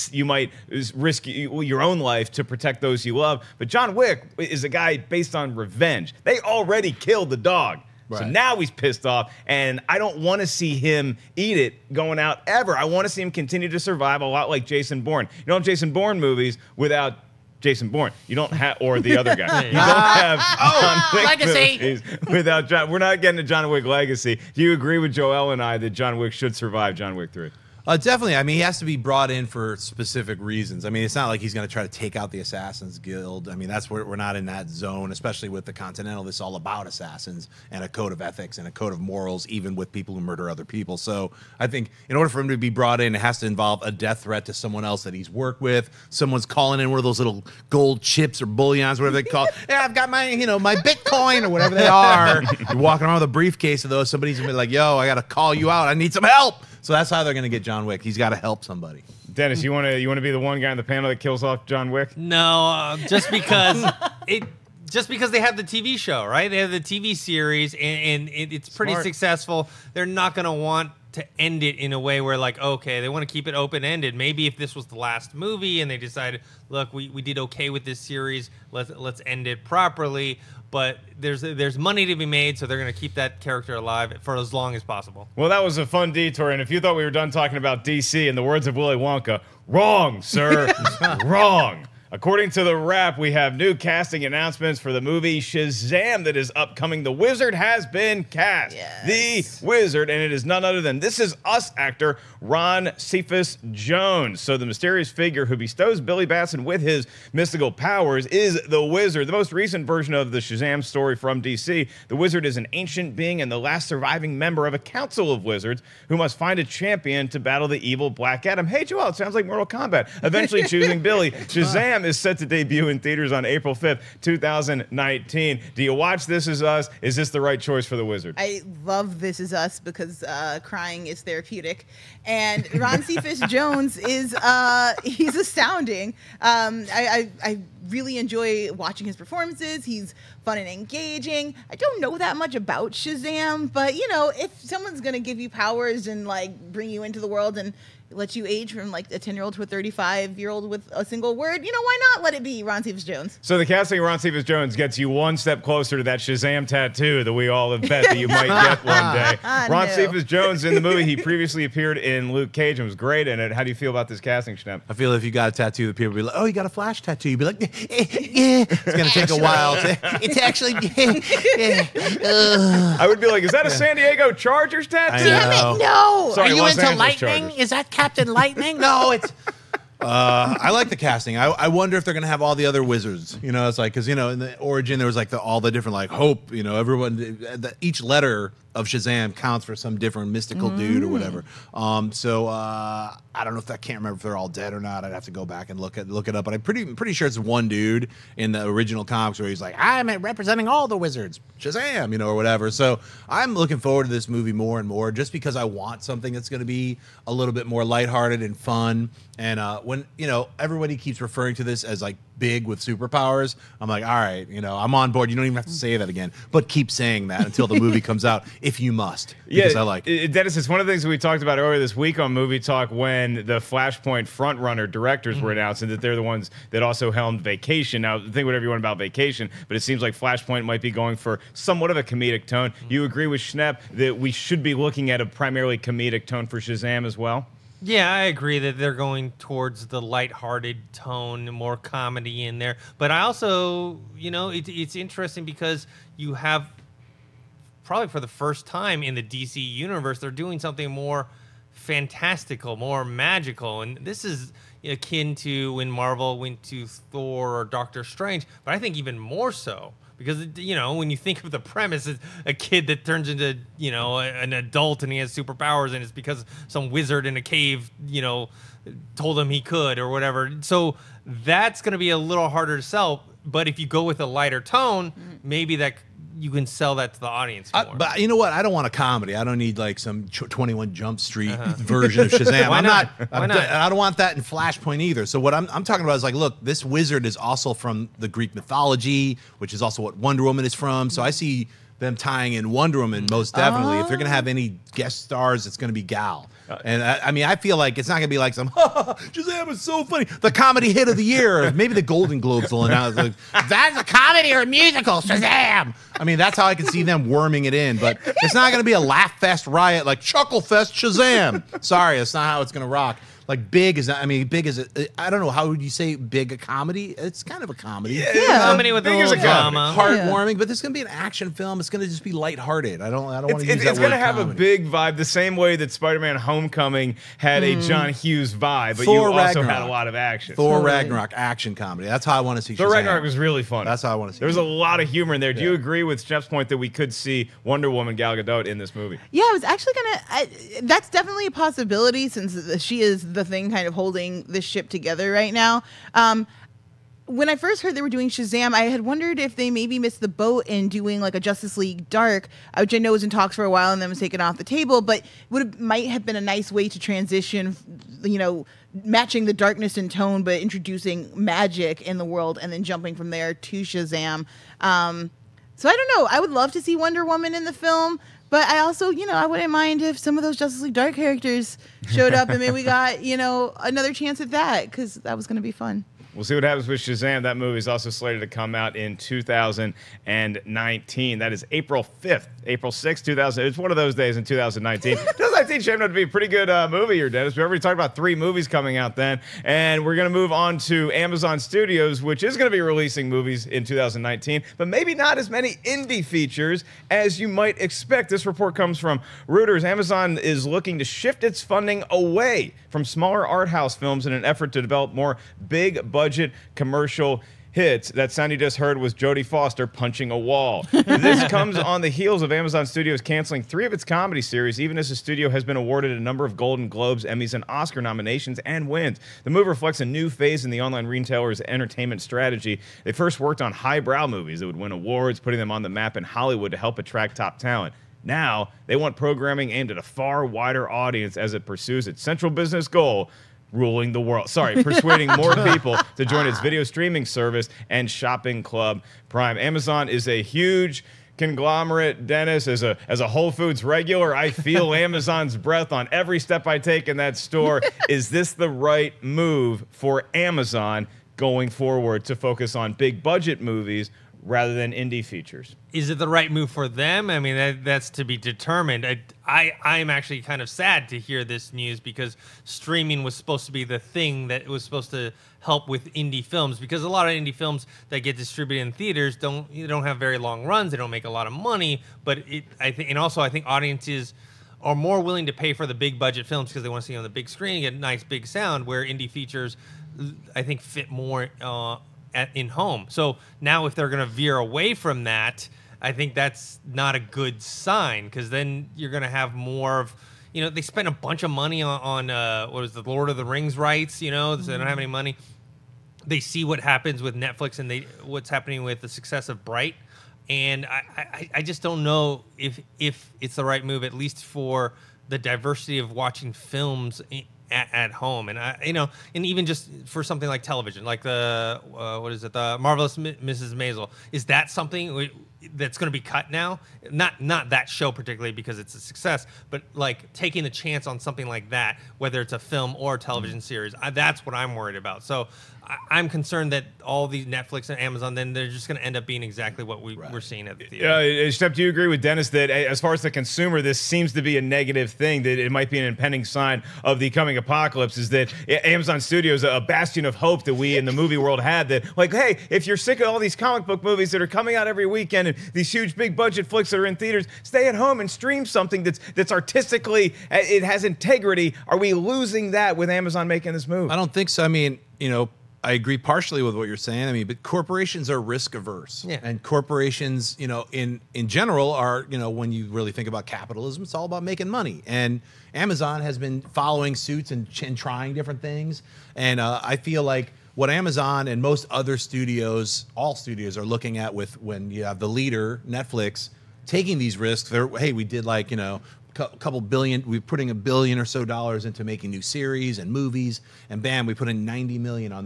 risk your own life to protect those you love. But John Wick is a guy based on revenge. They already killed the dog. Right. So now he's pissed off, and I don't want to see him eat it going out ever. I want to see him continue to survive, a lot like Jason Bourne. You don't have Jason Bourne movies without Jason Bourne. You don't have, or the other guy. You don't have John Wick Legacy movies without John. We're not getting a John Wick legacy. Do you agree with Joelle and I that John Wick should survive John Wick 3? Definitely. I mean, he has to be brought in for specific reasons. I mean, it's not like he's going to try to take out the Assassin's Guild. I mean, that's where we're not in that zone, especially with the Continental. This is all about assassins and a code of ethics and a code of morals, even with people who murder other people. So I think in order for him to be brought in, it has to involve a death threat to someone else that he's worked with. Someone's calling in one of those little gold chips or bullions, whatever they call it. Yeah, I've got my, my Bitcoin or whatever they are. You're walking around with a briefcase of those. Somebody's going to be like, yo, I got to call you out. I need some help. So that's how they're going to get John Wick. He's got to help somebody. Dennis, you want to be the one guy on the panel that kills off John Wick? No, just because they have the TV show, right? They have the TV series, and it's pretty successful. They're not going to want to end it in a way where, like, okay, they want to keep it open-ended. Maybe if this was the last movie and they decided, look, we did okay with this series, let's end it properly. But there's money to be made, so they're going to keep that character alive for as long as possible. Well, that was a fun detour, and if you thought we were done talking about DC, in the words of Willy Wonka, wrong, sir, wrong. According to The Wrap, we have new casting announcements for the movie Shazam that is upcoming. The Wizard has been cast. Yes. The Wizard, and it is none other than This Is Us actor Ron Cephas Jones. So the mysterious figure who bestows Billy Batson with his mystical powers is the Wizard. The most recent version of the Shazam story from DC, the Wizard is an ancient being and the last surviving member of a council of wizards who must find a champion to battle the evil Black Adam. Hey, Joel, it sounds like Mortal Kombat. Eventually choosing Billy. Shazam is set to debut in theaters on April 5th, 2019. Do you watch This Is Us? Is this the right choice for the Wizard? I love This Is Us because crying is therapeutic. And Ron Cephas Jones is he's astounding. I really enjoy watching his performances. He's fun and engaging. I don't know that much about Shazam, but if someone's gonna give you powers and like bring you into the world and let you age from like a 10-year-old to a 35-year-old with a single word, why not let it be Ron Cephas Jones? So the casting of Ron Cephas Jones gets you one step closer to that Shazam tattoo that we all have bet that you might get one day. Ron Cephas Jones in the movie, he previously appeared in Luke Cage and was great in it. How do you feel about this casting, Schnepp? I feel if you got a tattoo, the people will be like, oh, you got a Flash tattoo. You'd be like, it's going to take a while. It's actually, I would be like, is that a San Diego Chargers tattoo? Damn it, no. Sorry, Are you Los into Angeles lightning? Chargers. Is that Captain Lightning? No, it's. I like the casting. I wonder if they're gonna have all the other wizards. It's like because in the origin there was like all the different like hope. Everyone each letter of Shazam counts for some different mystical dude or whatever. So I don't know if I can't remember if they're all dead or not. I'd have to go back and look it up. But I'm pretty sure it's one dude in the original comics where he's like, I'm representing all the wizards, Shazam, or whatever. So I'm looking forward to this movie more and more just because I want something that's going to be a little bit more lighthearted and fun. And when everybody keeps referring to this as like big with superpowers, I'm like, all right, I'm on board. You don't even have to say that again, but keep saying that until the movie comes out, if you must, because I like it. Dennis, it's one of the things we talked about earlier this week on Movie Talk when the Flashpoint frontrunner directors were announcing that they're the ones that also helmed Vacation. Now, think whatever you want about Vacation, but it seems like Flashpoint might be going for somewhat of a comedic tone. You agree with Schnepp that we should be looking at a primarily comedic tone for Shazam as well? Yeah, I agree that they're going towards the lighthearted tone, more comedy in there. But I also, it's interesting because you have probably for the first time in the DC universe, they're doing something more fantastical, more magical. And this is, akin to when Marvel went to Thor or Doctor Strange, but I think even more so. Because, you know, when you think of the premise, it's a kid that turns into, you know, an adult and he has superpowers, and it's because some wizard in a cave, you know, told him he could or whatever. So that's going to be a little harder to sell. But if you go with a lighter tone, maybe that you can sell that to the audience more. But you know what? I don't want a comedy. I don't need like some 21 Jump Street version of Shazam. Why I'm not? not. Why not? I don't want that in Flashpoint either. So what I'm talking about is like, look, this wizard is also from the Greek mythology, which is also what Wonder Woman is from. So I see them tying in Wonder Woman most definitely. If they're gonna have any guest stars, it's gonna be Gal. And I mean, I feel like it's not gonna be like some Shazam is so funny, the comedy hit of the year. Maybe the Golden Globes will announce like, that's a comedy or a musical, Shazam. I mean, that's how I can see them worming it in. But it's not gonna be a laugh fest riot like Chuckle Fest Shazam. Sorry, that's not how it's gonna rock. Like big is, I mean, big is, I don't know, how would you say big a comedy? It's kind of a comedy. Yeah. Comedy with a little drama. Heartwarming, but this is going to be an action film. It's going to just be lighthearted. I don't want to use that word. It's going to have comedy. a big vibe, the same way that Spider-Man Homecoming had a John Hughes vibe, but Thor you also Ragnarok. had a lot of action. Thor Totally. Ragnarok action comedy. That's how I want to see Thor Shazam. Ragnarok was really fun. That's how I want to see There was a Shazam. lot of humor in there. Do you agree with Shnepp's point that we could see Wonder Woman Gal Gadot in this movie? Yeah, I was actually that's definitely a possibility since she is the thing kind of holding this ship together right now. When I first heard they were doing Shazam, I had wondered if they maybe missed the boat in doing like a Justice League Dark, which I know was in talks for a while and then was taken off the table, but might have been a nice way to transition, you know, matching the darkness and tone, but introducing magic in the world and then jumping from there to Shazam. So I don't know. I would love to see Wonder Woman in the film. But I also, you know, I wouldn't mind if some of those Justice League Dark characters showed up and maybe we got, you know, another chance at that because that was going to be fun. We'll see what happens with Shazam. That movie is also slated to come out in 2019. That is April 5th. April 6th, 2000. It's one of those days in 2019. 2019 shaped up to be a pretty good movie here, Dennis. We already talked about 3 movies coming out then. And we're going to move on to Amazon Studios, which is going to be releasing movies in 2019, but maybe not as many indie features as you might expect. This report comes from Reuters. Amazon is looking to shift its funding away from smaller art house films in an effort to develop more big-budget commercial hits. That sound you just heard was Jodie Foster punching a wall. This comes on the heels of Amazon Studios canceling 3 of its comedy series, even as the studio has been awarded a number of Golden Globes, Emmys, and Oscar nominations and wins. The move reflects a new phase in the online retailer's entertainment strategy. They first worked on highbrow movies that would win awards, putting them on the map in Hollywood to help attract top talent. Now, they want programming aimed at a far wider audience as it pursues its central business goal, ruling the world. Persuading more people to join its video streaming service and shopping club Prime. Amazon is a huge conglomerate, Dennis. As a Whole Foods regular, I feel Amazon's breath on every step I take in that store. Is this the right move for Amazon going forward to focus on big budget movies rather than indie features? Is it the right move for them? I mean, that's to be determined. I'm actually kind of sad to hear this news because streaming was supposed to be the thing that was supposed to help with indie films, because a lot of indie films that get distributed in theaters don't have very long runs. They don't make a lot of money, but I think audiences are more willing to pay for the big budget films because they want to see it on the big screen and get nice big sound, where indie features, I think, fit more in home. So now if they're going to veer away from that, I think that's not a good sign, because then you're going to have more of, you know, they spent a bunch of money on what was the Lord of the Rings rights, you know, so they don't have any money. They see what happens with Netflix and what's happening with the success of Bright. And I just don't know if it's the right move, at least for the diversity of watching films at home. And and even just for something like television, like the Marvelous Mrs. Maisel, is that something that's going to be cut now? Not that show particularly because it's a success, but like taking the chance on something like that, whether it's a film or a television series, that's what I'm worried about. So I'm concerned that all these Netflix and Amazon, then they're just going to end up being exactly what we're seeing at the theater. Shnepp, do you agree with Dennis that as far as the consumer, this seems to be a negative thing, that it might be an impending sign of the coming apocalypse, is that Amazon Studios, a bastion of hope that we in the movie world had, that like, hey, if you're sick of all these comic book movies that are coming out every weekend and these huge big budget flicks that are in theaters. Stay at home and stream something that's artistically, it has integrity. Are we losing that with Amazon making this move? I don't think so. I mean, I agree partially with what you're saying. I mean, but corporations are risk averse. Yeah. And corporations, in general are, when you really think about capitalism, it's all about making money. And Amazon has been following suits and trying different things. And I feel like what Amazon and most other studios, all studios, are looking at when you have the leader, Netflix, taking these risks. Hey, we did couple billion, we're putting $1 billion or so into making new series and movies, and bam, we put in $90 million on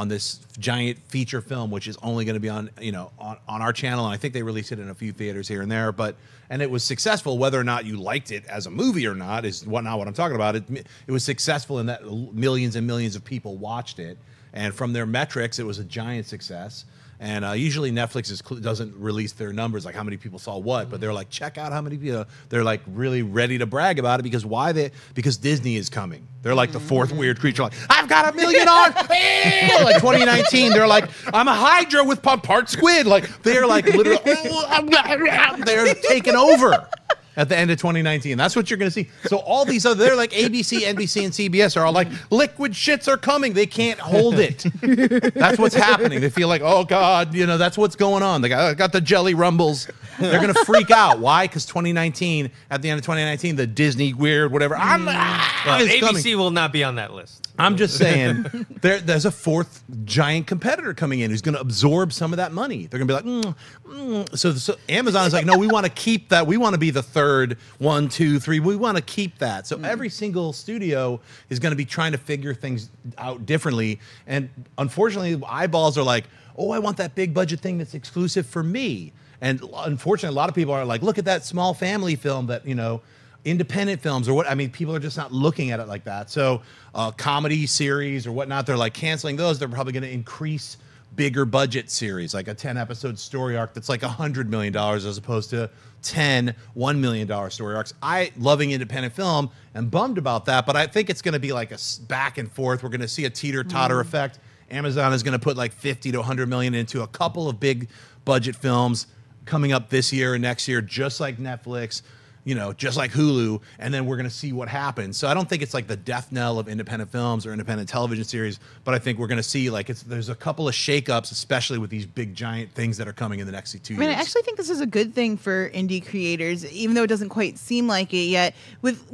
this giant feature film, which is only going to be on our channel. And I think they released it in a few theaters here and there, and it was successful. Whether or not you liked it as a movie or not is not what I'm talking about. It was successful in that millions and millions of people watched it, and from their metrics, it was a giant success. And usually Netflix doesn't release their numbers, like how many people saw what, but they're like, check out how many people. They're like really ready to brag about it because because Disney is coming. They're like the fourth weird creature. Like, I've got $1 million on. Like 2019, they're like, I'm a Hydra with part squid. Like they're like literally, they're taking over. At the end of 2019. That's what you're going to see. So all these they're like ABC, NBC, and CBS are all like, liquid shits are coming. They can't hold it. That's what's happening. They feel like, oh God, that's what's going on. They got the jelly rumbles. They're going to freak out. Why? Because 2019, at the end of 2019, the Disney weird, whatever. ABC coming. Will not be on that list. I'm just saying, there's a fourth giant competitor coming in who's going to absorb some of that money. They're going to be like, So Amazon is like, no, we want to keep that. We want to be the third 1, 2, 3. We want to keep that. So every single studio is going to be trying to figure things out differently. And unfortunately, eyeballs are like, oh, I want that big budget thing that's exclusive for me. And unfortunately, a lot of people are like, look at that small family film that, independent films or what. I mean, people are just not looking at it like that. So comedy series or whatnot, they're like canceling those. They're probably going to increase bigger budget series, like a 10-episode story arc that's like $100 million as opposed to 10 $1 million story arcs. Loving independent film and bummed about that, but I think it's going to be like a back and forth. We're going to see a teeter-totter effect. Amazon is going to put like 50 to 100 million into a couple of big budget films coming up this year and next year, just like Netflix, just like Hulu, and then we're going to see what happens. So I don't think it's like the death knell of independent films or independent television series, but I think we're going to see there's a couple of shakeups, especially with these big giant things that are coming in the next 2 years. I actually think this is a good thing for indie creators, even though it doesn't quite seem like it yet. With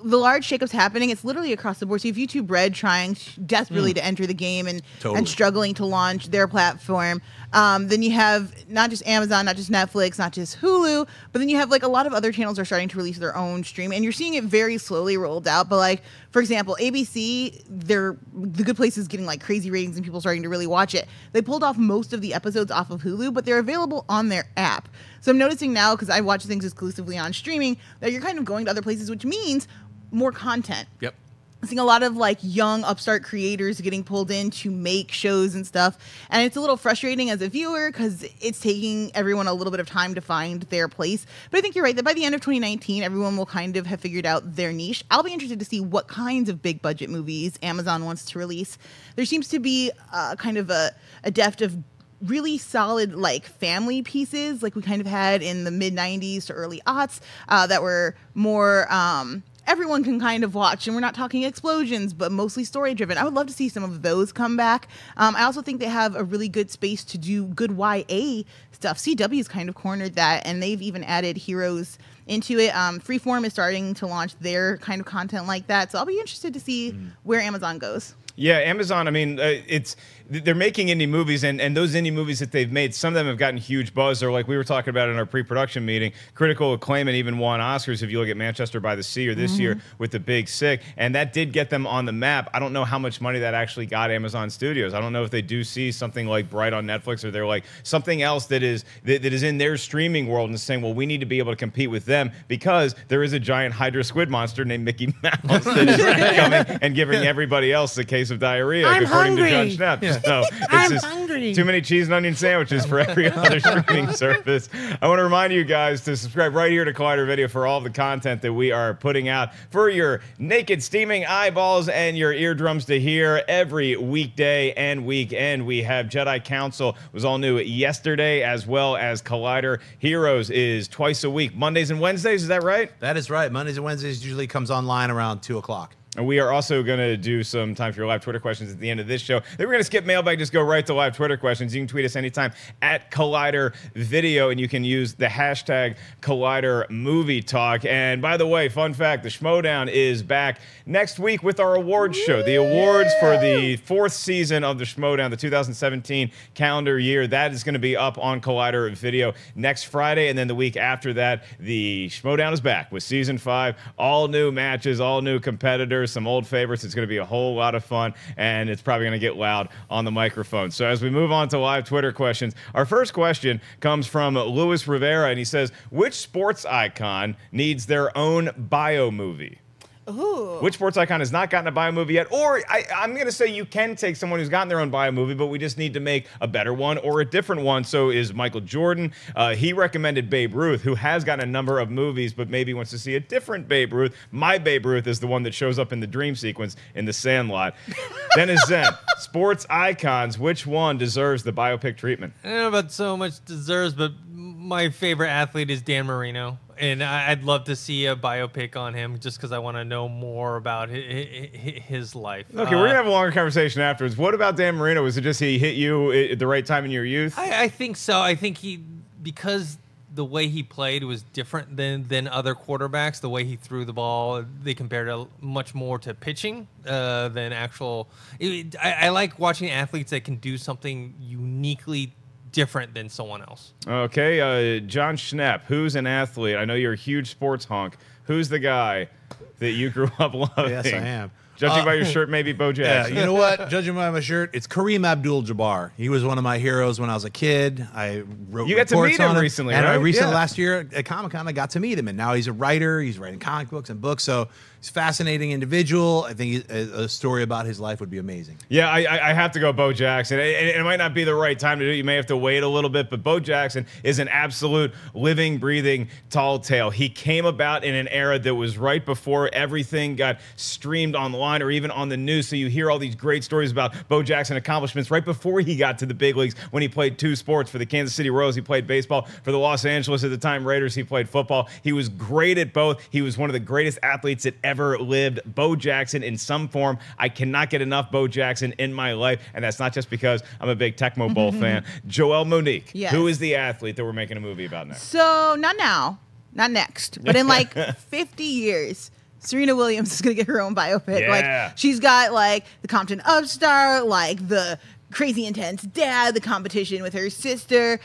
the large shakeups happening, it's literally across the board. So if YouTube Red trying desperately to enter the game and struggling to launch their platform, then you have not just Amazon, not just Netflix, not just Hulu, but then you have like a lot of other channels are starting to release their own stream, and you're seeing it very slowly rolled out. But like, for example, ABC, The Good Place is getting like crazy ratings and people starting to really watch it. They pulled off most of the episodes off of Hulu, but they're available on their app. So I'm noticing now, because I watch things exclusively on streaming, that you're kind of going to other places, which means more content. Yep. I'm seeing a lot of like young upstart creators getting pulled in to make shows and stuff. And it's a little frustrating as a viewer because it's taking everyone a little bit of time to find their place. But I think you're right that by the end of 2019, everyone will kind of have figured out their niche. I'll be interested to see what kinds of big budget movies Amazon wants to release. There seems to be kind of a depth of really solid like family pieces like we kind of had in the mid 90s to early aughts that were more everyone can kind of watch, and we're not talking explosions, but mostly story driven. I would love to see some of those come back. I also think they have a really good space to do good YA stuff. CW's kind of cornered that, and they've even added heroes into it. Freeform is starting to launch their kind of content like that, so I'll be interested to see where Amazon goes. Yeah, Amazon, I mean, they're making indie movies, and those indie movies that they've made, some of them have gotten huge buzz. Or like we were talking about in our pre-production meeting, critical acclaim and even won Oscars if you look at Manchester by the Sea or this year with The Big Sick. And that did get them on the map. I don't know how much money that actually got Amazon Studios. I don't know if they do see something like Bright on Netflix, or they're like something else that is in their streaming world and saying, well, we need to be able to compete with them because there is a giant Hydra squid monster named Mickey Mouse that is coming and giving everybody else the case of diarrhea, according to Jon Schnepp. Yeah. So hungry. Too many cheese and onion sandwiches for every other streaming service. I want to remind you guys to subscribe right here to Collider Video for all the content that we are putting out for your naked, steaming eyeballs and your eardrums to hear every weekday and weekend. We have Jedi Council was all new yesterday, as well as Collider Heroes is twice a week, Mondays and Wednesdays. Is that right? That is right. Mondays and Wednesdays usually comes online around 2 o'clock. And we are also going to do some time for your live Twitter questions at the end of this show. Then we're going to skip mailbag, just go right to live Twitter questions. You can tweet us anytime at Collider Video, and you can use the hashtag Collider Movie Talk. And by the way, fun fact, the Schmodown is back next week with our awards show. The awards for the 4th season of the Schmodown, the 2017 calendar year, that is going to be up on Collider Video next Friday. And then the week after that, the Schmodown is back with season 5, all new matches, all new competitors, some old favorites. It's going to be a whole lot of fun, and it's probably going to get loud on the microphone. So as we move on to live Twitter questions, our first question comes from Luis Rivera, and he says, which sports icon needs their own bio movie? Ooh. Which sports icon has not gotten a bio movie yet? Or I'm going to say you can take someone who's gotten their own bio movie, but we just need to make a better one or a different one. So is Michael Jordan. He recommended Babe Ruth, who has gotten a number of movies, but maybe wants to see a different Babe Ruth. My Babe Ruth is the one that shows up in the dream sequence in The Sandlot. Then is Zen. Sports icons, which one deserves the biopic treatment? I don't know about so much deserves, but my favorite athlete is Dan Marino. And I'd love to see a biopic on him just because I want to know more about his life. Okay, we're going to have a longer conversation afterwards. What about Dan Marino? Was it just he hit you at the right time in your youth? I think so. I think because the way he played was different than other quarterbacks, the way he threw the ball, they compared it much more to pitching than actual. I like watching athletes that can do something uniquely different than someone else. Okay, Jon Schnepp, who's an athlete? I know you're a huge sports honk. Who's the guy that you grew up loving? Yes, I am. Judging by your shirt, maybe Bo Jackson. Yeah, you know what? Judging by my shirt, it's Kareem Abdul-Jabbar. He was one of my heroes when I was a kid. I wrote You got to reports meet him on recently, and right? I recently, Yeah. last year at Comic-Con, I got to meet him, and now he's a writer. He's writing comic books and books, so he's a fascinating individual. I think a story about his life would be amazing. Yeah, I have to go Bo Jackson. It might not be the right time to do it. You may have to wait a little bit, but Bo Jackson is an absolute living, breathing tall tale. He came about in an era that was right before everything got streamed online or even on the news, so you hear all these great stories about Bo Jackson accomplishments right before he got to the big leagues when he played 2 sports. For the Kansas City Royals, he played baseball. For the Los Angeles, at the time, Raiders, he played football. He was great at both. He was one of the greatest athletes that ever lived. Bo Jackson in some form. I cannot get enough Bo Jackson in my life, and that's not just because I'm a big Tecmo Bowl fan. Joelle Monique, Yes. who is the athlete that we're making a movie about next? So not now, not next, but in like 50 years, Serena Williams is gonna get her own biopic. Yeah. Like she's got like the Compton upstart, like the crazy intense dad, the competition with her sister.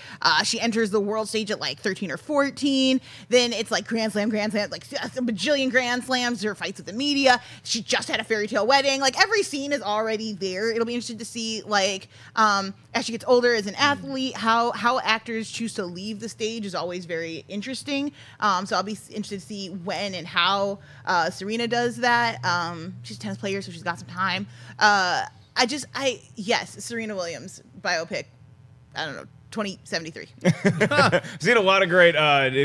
She enters the world stage at like 13 or 14. Then it's like grand slam, like a bajillion grand slams, her fights with the media. She just had a fairy tale wedding. Like every scene is already there. It'll be interesting to see like as she gets older as an athlete, how actors choose to leave the stage is always very interesting. So I'll be interested to see when and how Serena does that. She's a tennis player, so she's got some time. Yes, Serena Williams biopic. I don't know, 2073. Seen a lot of great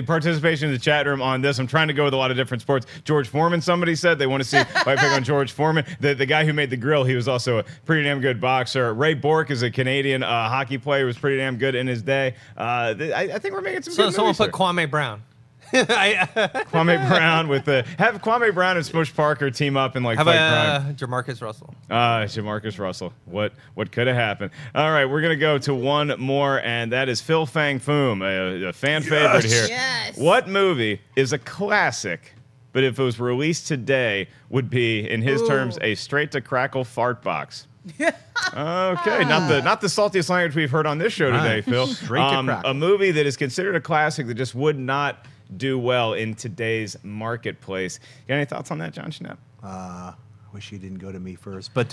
participation in the chat room on this. I'm trying to go with a lot of different sports. George Foreman, somebody said they want to see biopic on George Foreman. The guy who made the grill, he was also a pretty damn good boxer. Ray Bork is a Canadian hockey player, was pretty damn good in his day. I think we're making some good Someone movies put here. Kwame Brown. Kwame Brown with have Kwame Brown and Smush Parker team up in like How fight about crime. Jamarcus Russell? Jamarcus Russell. What could have happened? All right, we're gonna go to one more, and that is Phil Fang Foom, a fan favorite here. Yes. What movie is a classic, but if it was released today, would be, in his terms, a straight to crackle fart box? Okay, not the saltiest language we've heard on this show today, Phil. Straight to crackle. A movie that is considered a classic that just would not do well in today's marketplace. You got any thoughts on that, Jon Schnepp? Wish you didn't go to me first, but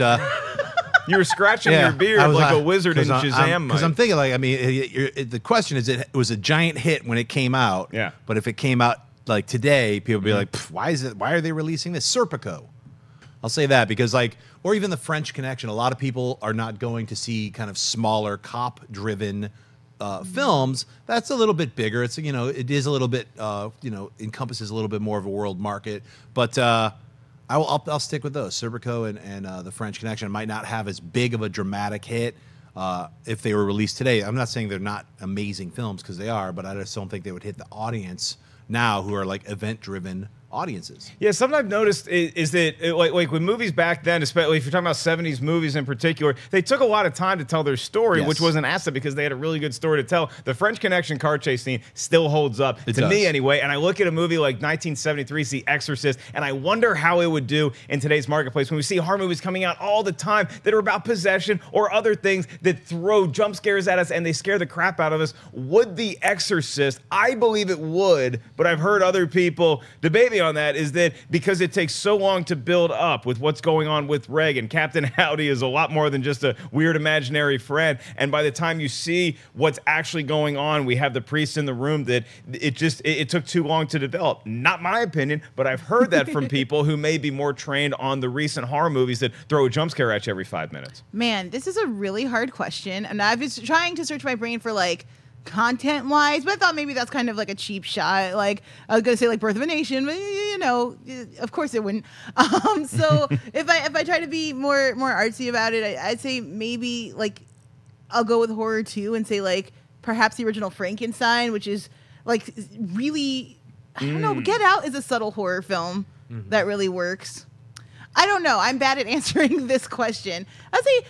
You were scratching your beard like a wizard in Shazam. Because I'm thinking, like, I mean, the question is, it was a giant hit when it came out. Yeah. But if it came out like today, people would be like, "Why are they releasing this Serpico?" I'll say that because like or even The French Connection. A lot of people are not going to see kind of smaller cop-driven films. That's a little bit bigger. It's, you know, it is a little bit, you know, encompasses a little bit more of a world market. But I'll stick with those. Serpico and The French Connection might not have as big of a dramatic hit if they were released today. I'm not saying they're not amazing films, because they are, but I just don't think they would hit the audience now who are like event-driven audiences. Yeah, something I've noticed is that like with movies back then, especially if you're talking about 70s movies in particular, they took a lot of time to tell their story, Yes. which was an asset because they had a really good story to tell. The French Connection car chase scene still holds up It to does. me anyway, and I look at a movie like 1973's The Exorcist, and I wonder how it would do in today's marketplace when we see horror movies coming out all the time that are about possession or other things that throw jump scares at us and they scare the crap out of us. Would The Exorcist? I believe it would, but I've heard other people debate me on that, is that because it takes so long to build up with what's going on with Reagan, Captain Howdy is a lot more than just a weird imaginary friend, and by the time you see what's actually going on, we have the priest in the room, that it took too long to develop. Not my opinion, but I've heard that from people who may be more trained on the recent horror movies that throw a jump scare at you every 5 minutes. Man, this is a really hard question, and I was trying to search my brain for like content wise, but I thought maybe that's kind of like a cheap shot. Like I was gonna say like Birth of a Nation, but you know, of course it wouldn't. So if I try to be more artsy about it, I'd say maybe like I'll go with horror too, and say like perhaps the original Frankenstein, which is like really, I don't know. Get Out is a subtle horror film that really works. I don't know. I'm bad at answering this question. I'd say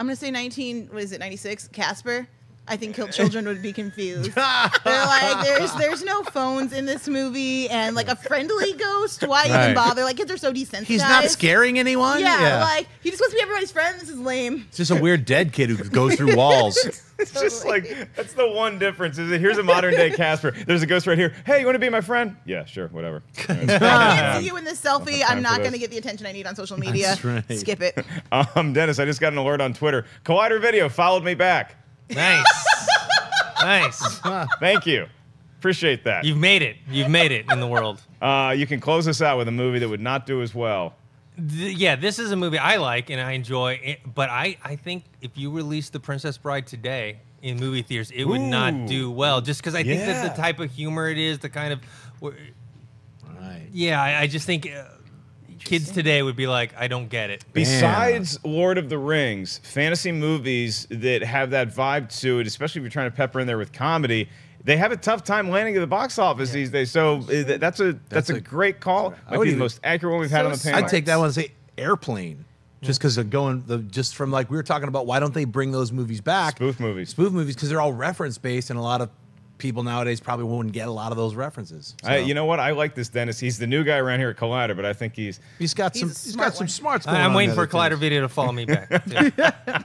I'm going to say 96, Casper. I think children would be confused. They're like, there's no phones in this movie, and like a friendly ghost, why even bother? Like, kids are so desensitized. He's not scaring anyone? Yeah, like, he just wants to be everybody's friend. This is lame. It's just a weird dead kid who goes through walls. It's just like, that's the one difference. Is that here's a modern day Casper. There's a ghost right here. Hey, you want to be my friend? Yeah, sure, whatever. I can't see you in this selfie. I'm not going to get the attention I need on social media. That's right. Skip it. Dennis, I just got an alert on Twitter. Collider Video followed me back. Nice. Nice. Thank you. Appreciate that. You've made it. You've made it in the world. You can close us out with a movie that would not do as well. Yeah, this is a movie I like and I enjoy, but I think if you release The Princess Bride today in movie theaters, it would not do well, just because I think that the type of humor it is, the kind of... Right. Yeah, I just think... kids today would be like, I don't get it. Besides Lord of the Rings, fantasy movies that have that vibe to it, especially if you're trying to pepper in there with comedy, they have a tough time landing at the box office these days. So that's a great call. Might be the most accurate one we've had on the panel. I'd take that one and say Airplane. Just because of just from like we were talking about, why don't they bring those movies back? Spoof movies. Spoof movies, because they're all reference based, and a lot of people nowadays probably wouldn't get a lot of those references. So. You know what? I like this Dennis. He's the new guy around here at Collider, but I think he's got some smarts going on. I'm waiting for there, Collider too. Video to follow me back. Yeah.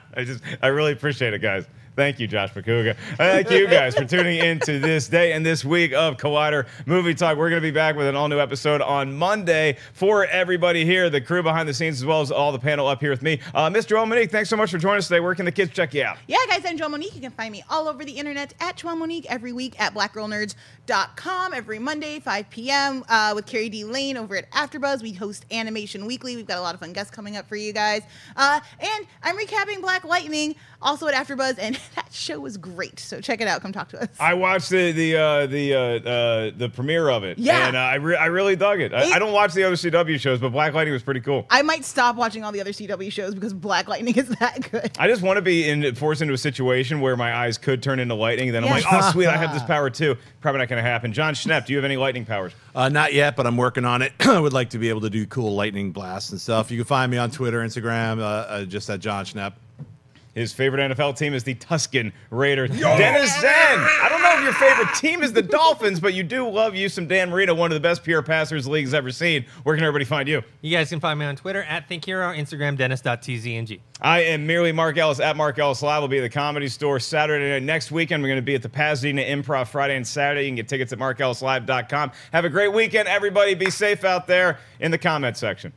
I really appreciate it, guys. Thank you, Josh Pakuga. Thank you guys for tuning in to this day and this week of Collider Movie Talk. We're going to be back with an all-new episode on Monday. For everybody here, the crew behind the scenes, as well as all the panel up here with me. Miss Joelle Monique, thanks so much for joining us today. Where can the kids check you out? Yeah, guys, I'm Joelle Monique. You can find me all over the internet at Joelle Monique every week at blackgirlnerds.com every Monday, 5 p.m. With Carrie D. Lane over at AfterBuzz. We host Animation Weekly. We've got a lot of fun guests coming up for you guys. And I'm recapping Black Lightning also at AfterBuzz, and that show was great. So check it out. Come talk to us. I watched the premiere of it. Yeah. And I really dug it. I don't watch the other CW shows, but Black Lightning was pretty cool. I might stop watching all the other CW shows because Black Lightning is that good. I just want to be forced into a situation where my eyes could turn into lightning, and then I'm like, oh, sweet, I have this power too. Probably not going to happen. Jon Schnepp, do you have any lightning powers? Not yet, but I'm working on it. I would like to be able to do cool lightning blasts and stuff. You can find me on Twitter, Instagram, just at Jon Schnepp. His favorite NFL team is the Tuscan Raiders. Dennis Tzeng. I don't know if your favorite team is the Dolphins, but you do love you some Dan Marino, one of the best pure passers the league's ever seen. Where can everybody find you? You guys can find me on Twitter at ThinkHero, Instagram, Dennis.tzng. I am merely Mark Ellis at Mark Ellis Live. We'll be at the Comedy Store Saturday night. Next weekend, we're going to be at the Pasadena Improv Friday and Saturday. You can get tickets at markellislive.com. Have a great weekend, everybody. Be safe out there in the comment section.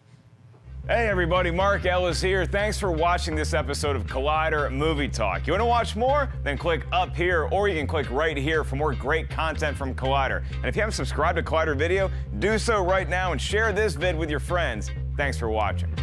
Hey everybody, Mark Ellis here. Thanks for watching this episode of Collider Movie Talk. You want to watch more? Then click up here, or you can click right here for more great content from Collider. And if you haven't subscribed to Collider Video, do so right now and share this vid with your friends. Thanks for watching.